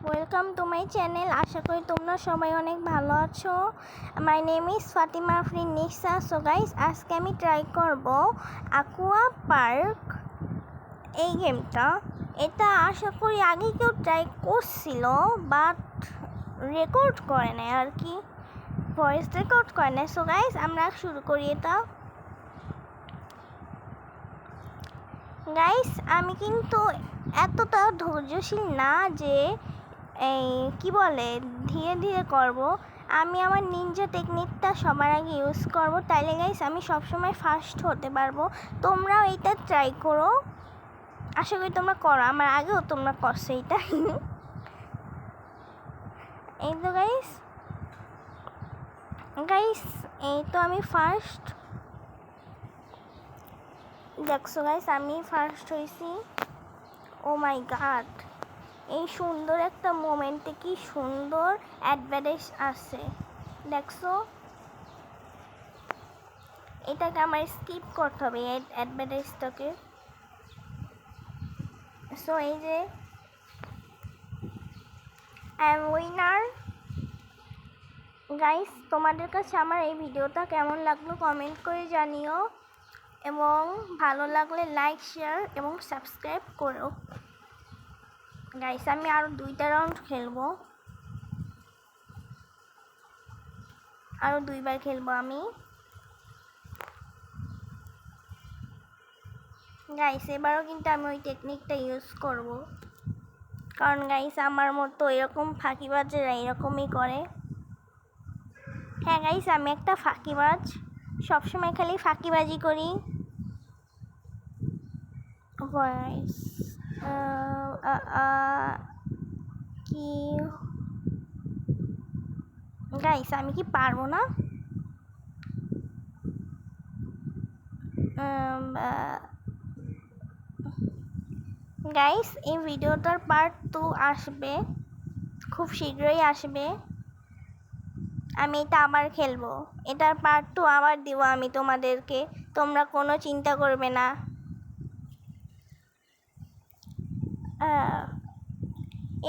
Welcome to my channel. আশা করি তোমরা সবাই অনেক ভালো আছো। My name is Fatima Afrin Nisa. So guys, আজকে আমি ট্রাই করব অ্যাকুয়া পার্ক এই গেমটা। এটা আশা করি আগে কেউ ট্রাই করছিল, বাট রেকর্ড করে নেয় আর কি, ভয়েস রেকর্ড করে নেয়। সো গাইস, আমরা শুরু করি এটা। গাইস, আমি কিন্তু এতটা ধৈর্যশীল না যে কি বলে ধীরে ধীরে করব। আমি আমার নিনজা টেকনিকটা সবার আগে ইউজ করব, তাইলে গাইস আমি সবসময় ফার্স্ট হতে পারবো। তোমরাও এইটা ট্রাই করো, আশা করি তোমরা করো, আমার আগেও তোমরা করছো এইটা। এই তো গাইস এই তো আমি ফার্স্ট। দেখছো গাইস, আমি ফার্স্ট হয়েছি। ও মাই গড, এই সুন্দর একটা মোমেন্টে কি সুন্দর অ্যাডভার্টাইজ আছে, দেখছো? এটাকে আমার স্কিপ করতে হবে, এই অ্যাডভার্টাইজটাকে। সো এই যে আই এম উইনার। গাইস, তোমাদের কাছে আমার এই ভিডিওটা কেমন লাগলো কমেন্ট করে জানিও, এবং ভালো লাগলে লাইক, শেয়ার এবং সাবস্ক্রাইব করো। গাইস, আমি আরও 2টা রাউন্ড খেলবো, আরও 2বার খেলবো আমি। গাইস, এবারও কিন্তু আমি ওই টেকনিকটা ইউজ করব, কারণ গাইস আমার মতো এরকম ফাঁকিবাজেরা এরকমই করে। হ্যাঁ গাইস, আমি একটা ফাঁকিবাজ, সবসময় খালি ফাঁকিবাজি করি। গাইস কি গাইস, আমি কি পারবো না? গাইস, এই ভিডিওটার পার্ট 2 আসবে, খুব শীঘ্রই আসবে। আমি এটা আবার খেলবো, এটার পার্ট 2 আবার দিব আমি তোমাদেরকে, তোমরা কোনো চিন্তা করবে না।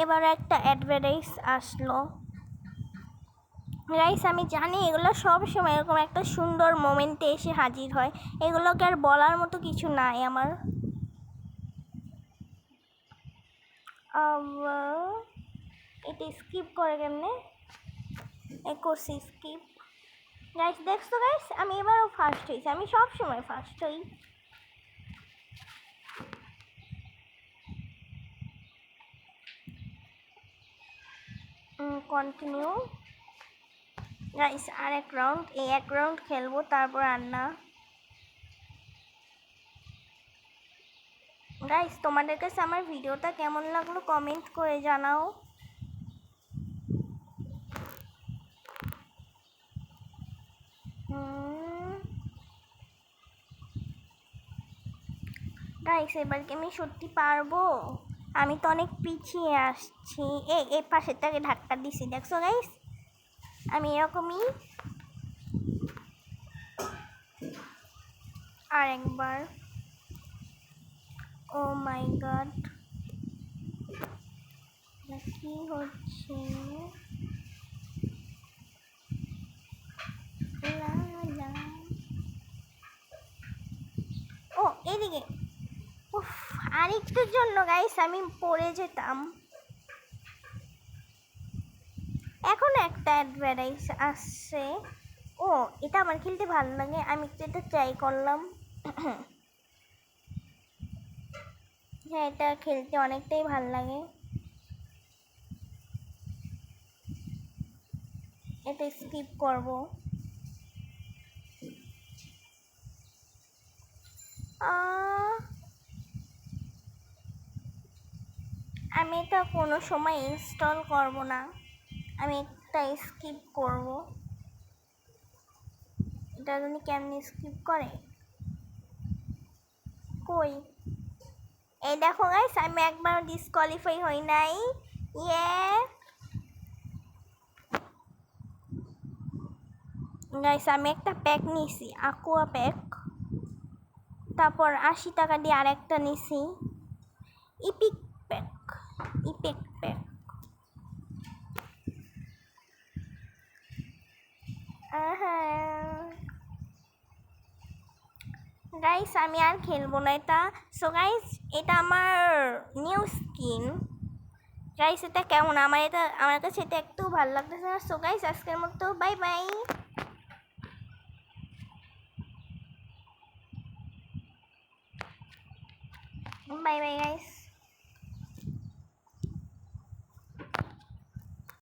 এবার একটা অ্যাডভার্টাইজ আসলো। গাইস, আমি জানি এগুলো সব সময় এরকম একটা সুন্দর মোমেন্টে এসে হাজির হয়, এগুলোকে আর বলার মতো কিছু নাই আমার। এটা স্কিপ করে কেমনে করছি স্কিপ। গাইস দেখছো গাইস, আমি এবারও ফার্স্ট হয়েছি, আমি সব সময় ফার্স্ট হই। কন্টিনিউ গাইস, আর এক রাউন্ড, এই এক রাউন্ড খেলবো, তারপর আর না। গাইস, তোমাদের কাছে আমার ভিডিওটা কেমন লাগলো কমেন্ট করে জানাও। গাইস, এবার কি আমি সত্যি পারবো? আমি তো অনেক পিছিয়ে আসছি। এই পাশেরটাকে ধাক্কা দিছি, দেখছো গাইস? আমি এরকমই। আর একবার। ও মাই গড, কি হচ্ছে? ও এদিকে, উফ, আরেকটুর জন্য গাইস আমি পড়ে যেতাম। এখন একটা অ্যাডভার্টাইজ আসছে। ও, এটা আমার খেলতে ভালো লাগে, আমি একটু এটা ট্রাই করলাম। হ্যাঁ, এটা খেলতে অনেকটাই ভালো লাগে। এটা স্কিপ করব। আমি এটা কোনো সময় ইনস্টল করব না, আমি একটা স্কিপ করব। এটা জানি কেমনি স্কিপ করে। কই, এই দেখো গাইস, আমি একবার ডিসকোয়ালিফাই হই নাই। ইয়ে গাইস, আমি একটা প্যাক নিছি, অ্যাকুয়া প্যাক, তারপর 80 টাকা দিয়ে আরেকটা নিছি, ইপিক প্যাক। গাইস আমি আর খেলবো না এটা। সো গাইস এটা আমার নিউ স্কিন। গাইস এটা কেমন, আমার কাছে এটা একটু ভালো লাগতেছে না। সো গাইস আজকের মতো bye bye. Bye bye guys.